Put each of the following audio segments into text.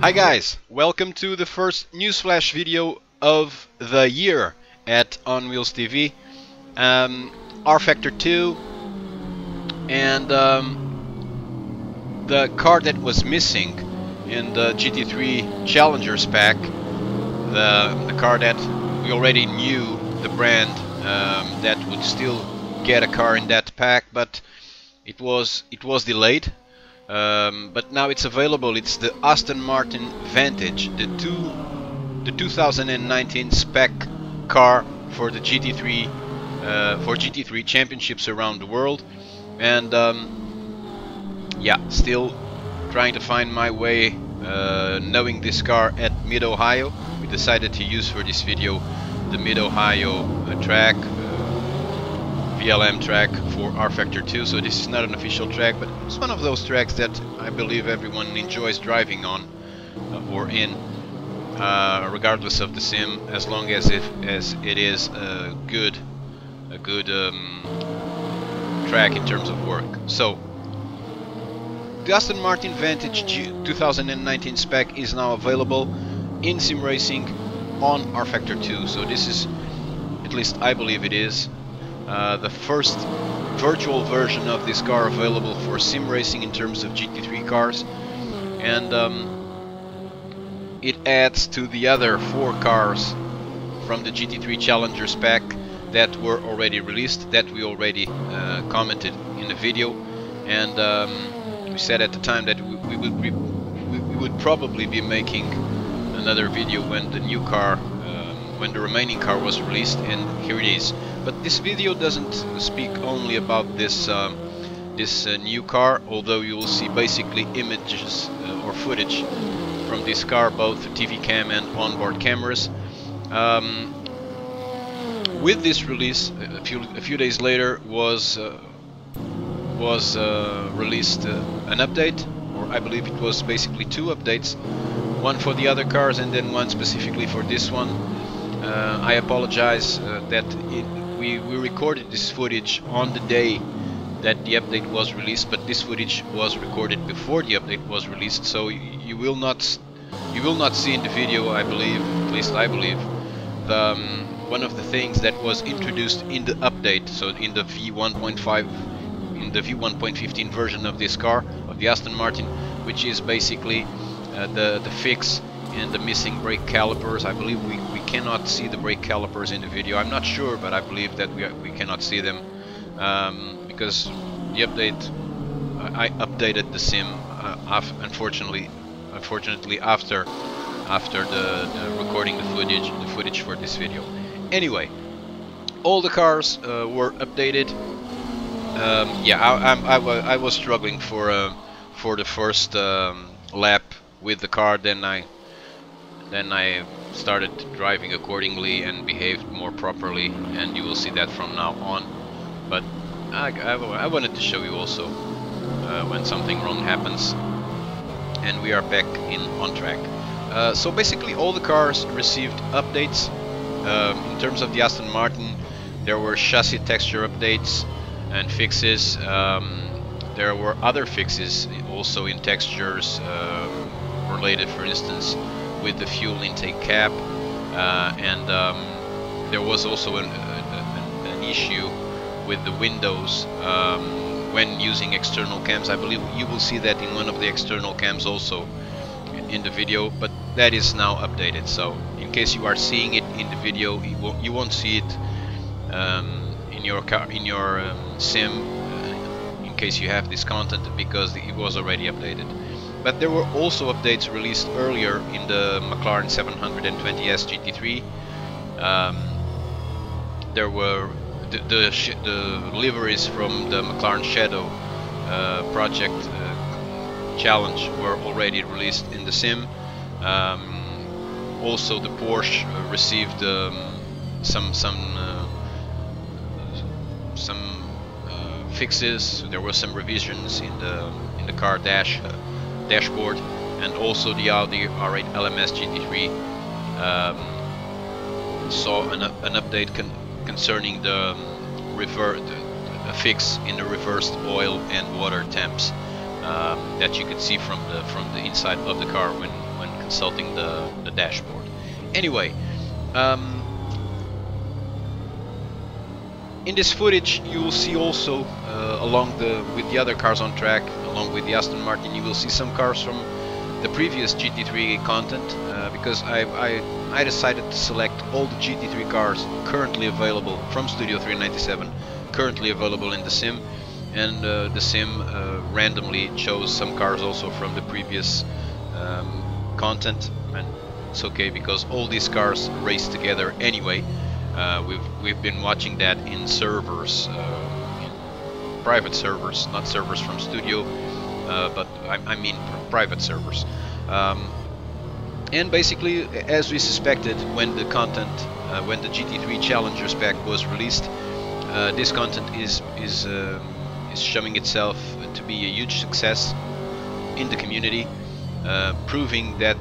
Hi guys, welcome to the first newsflash video of the year at OnWheelsTV. rFactor 2 and the car that was missing in the GT3 Challenger spec, the car that we already knew the brand that would still get a car in that pack, but it was delayed. But now it's available. It's the Aston Martin Vantage, the 2019 spec car for the GT3 championships around the world. And yeah, still trying to find my way, knowing this car at Mid-Ohio. We decided to use for this video the Mid-Ohio track, VLM track for rFactor 2, so this is not an official track, but it's one of those tracks that I believe everyone enjoys driving on or in, regardless of the sim, as long as it is a good track in terms of work. So the Aston Martin Vantage 2019 spec is now available in sim racing on rFactor 2. So this is, at least I believe it is, the first virtual version of this car available for sim racing in terms of GT3 cars, and it adds to the other 4 cars from the GT3 Challenger spec that were already released, that we already commented in the video, and we said at the time that we would probably be making another video when the new car, when the remaining car was released, and here it is. But this video doesn't speak only about this new car, although you will see basically images or footage from this car, both TV cam and onboard cameras. With this release, a few days later was released an update, or I believe it was basically 2 updates, one for the other cars and then one specifically for this one. I apologize that we recorded this footage on the day that the update was released, but this footage was recorded before the update was released, so you will not see in the video, I believe, at least I believe, one of the things that was introduced in the update. So in the V1.5, in the V1.15 version of this car, of the Aston Martin, which is basically the fix in the missing brake calipers. I believe we cannot see the brake calipers in the video. I'm not sure, but I believe that we cannot see them because the update, I updated the sim unfortunately after the recording the footage for this video. Anyway, all the cars were updated. Yeah, I was struggling for the first lap with the car. Then I started driving accordingly and behaved more properly, and you will see that from now on. But I wanted to show you also when something wrong happens, and we are back on track. So basically all the cars received updates. In terms of the Aston Martin, there were chassis texture updates and fixes. There were other fixes also in textures related, for instance, with the fuel intake cap, and there was also an issue with the windows when using external cams. I believe you will see that in one of the external cams also in the video, but that is now updated. So in case you are seeing it in the video, you won't see it in your car, in your sim, in case you have this content, because it was already updated. But there were also updates released earlier in the McLaren 720S GT3. There were the liveries from the McLaren Shadow project challenge were already released in the sim. Also, the Porsche received some fixes. There were some revisions in the car dashboard, and also the Audi R8 LMS GT3 saw an update concerning the a fix in the reversed oil and water temps that you could see from the inside of the car when consulting the dashboard. Anyway, in this footage you will see also with the other cars on track, along with the Aston Martin, you will see some cars from the previous GT3 content, because I decided to select all the GT3 cars currently available from Studio 397, currently available in the sim, and the sim randomly chose some cars also from the previous content, and it's okay because all these cars race together anyway. We've been watching that in servers, in private servers, not servers from Studio, but I mean private servers. And basically, as we suspected, when the content, when the GT3 Challenger spec was released, this content is showing itself to be a huge success in the community, proving that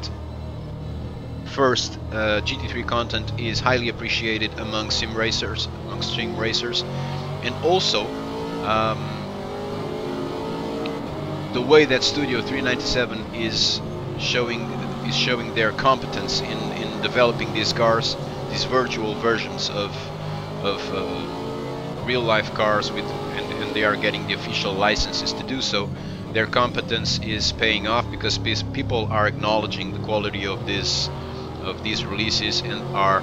first, GT3 content is highly appreciated among sim racers, and also the way that Studio 397 is showing their competence in developing these cars, these virtual versions of real-life cars, and they are getting the official licenses to do so. Their competence is paying off because people are acknowledging the quality of these releases and are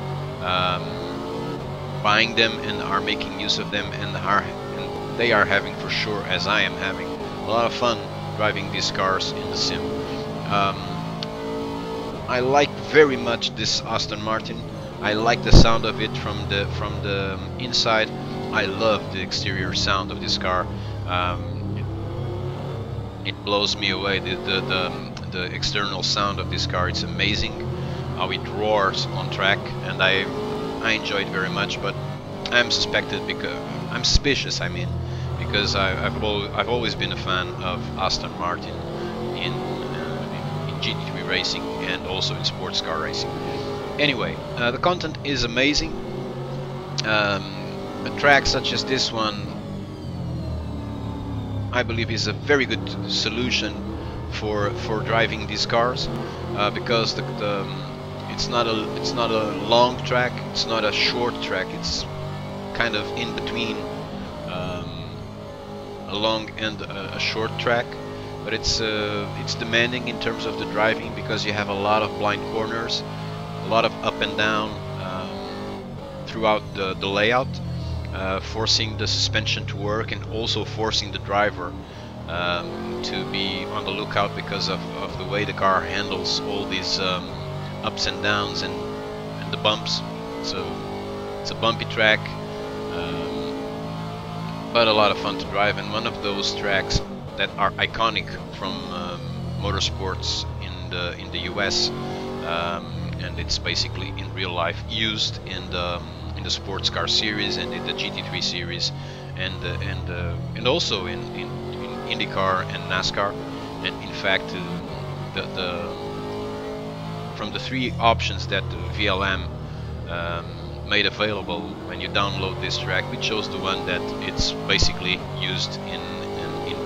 buying them and are making use of them, and they are having, for sure, as I am having, a lot of fun driving these cars in the sim. I like very much this Aston Martin. I like the sound of it from the inside. I love the exterior sound of this car. It blows me away. The external sound of this car, it's amazing how it roars on track, and I enjoy it very much. But I'm suspicious. I mean, because I've always been a fan of Aston Martin in GT3 racing and also in sports car racing. Anyway, the content is amazing. A track such as this one, I believe, is a very good solution for driving these cars, because it's not a long track, it's not a short track, it's kind of in between a long and a short track, but it's demanding in terms of the driving, because you have a lot of blind corners, a lot of up and down throughout the layout, forcing the suspension to work and also forcing the driver to be on the lookout because of the way the car handles all these ups and downs and the bumps. So it's a bumpy track, but a lot of fun to drive, and one of those tracks that are iconic from motorsports in the US, and it's basically in real life used in the sports car series and in the GT3 series, and also in IndyCar and NASCAR. And in fact, from the three options that VLM made available when you download this track, we chose the one that it's basically used in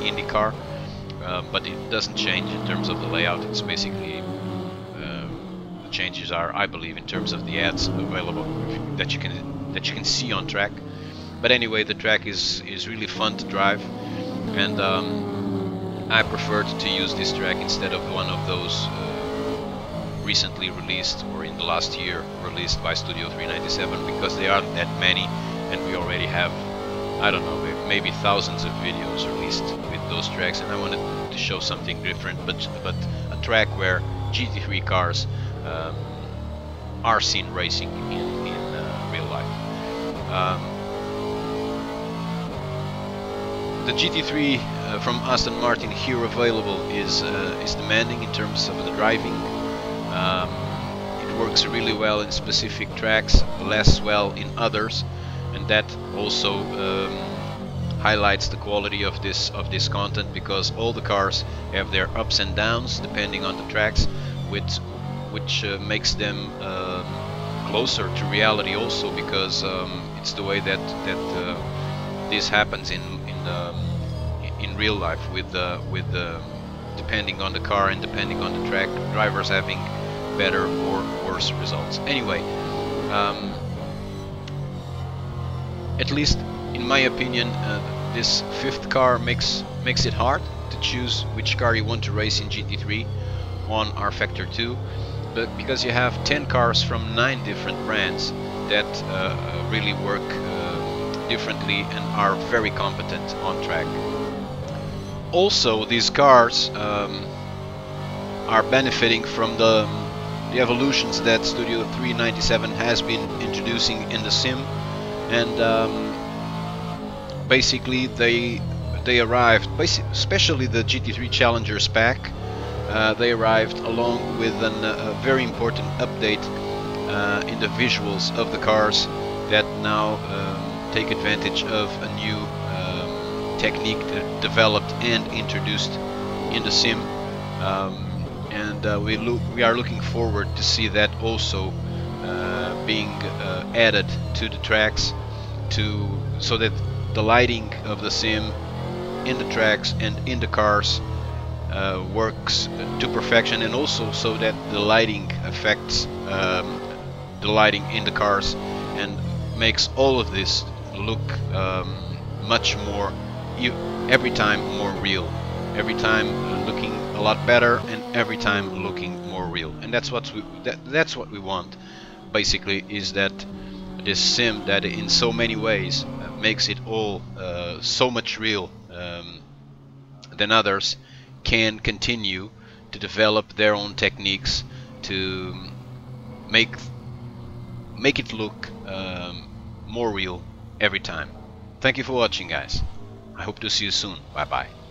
IndyCar, but it doesn't change in terms of the layout. It's basically the changes are, I believe, in terms of the ads available that you can see on track. But anyway, the track is really fun to drive, and I preferred to use this track instead of one of those recently released, or in the last year released by Studio 397, because there aren't that many, and we already have, I don't know, maybe thousands of videos released with those tracks, and I wanted to show something different, but a track where GT3 cars are seen racing in real life. The GT3 from Aston Martin here available is demanding in terms of the driving. It works really well in specific tracks, less well in others, and that also highlights the quality of this content, because all the cars have their ups and downs depending on the tracks, which makes them closer to reality also, because it's the way that this happens in real life with depending on the car and depending on the track, drivers having better or worse results. Anyway, at least in my opinion, this fifth car makes it hard to choose which car you want to race in GT3 on rFactor 2, but because you have 10 cars from 9 different brands that really work differently and are very competent on track. Also, these cars are benefiting from the evolutions that Studio 397 has been introducing in the sim, and basically they arrived, especially the GT3 Challengers pack. They arrived along with a very important update in the visuals of the cars that now take advantage of a new technique that developed and introduced in the sim, and we are looking forward to see that also being added to the tracks, so that the lighting of the sim in the tracks and in the cars works to perfection, and also so that the lighting affects the lighting in the cars and makes all of this look much more, every time more real, every time looking a lot better, and every time looking more real. And that's what we want, basically, is that this sim that in so many ways makes it all so much real than others can continue to develop their own techniques to make it look more real every time. Thank you for watching, guys. I hope to see you soon. Bye bye.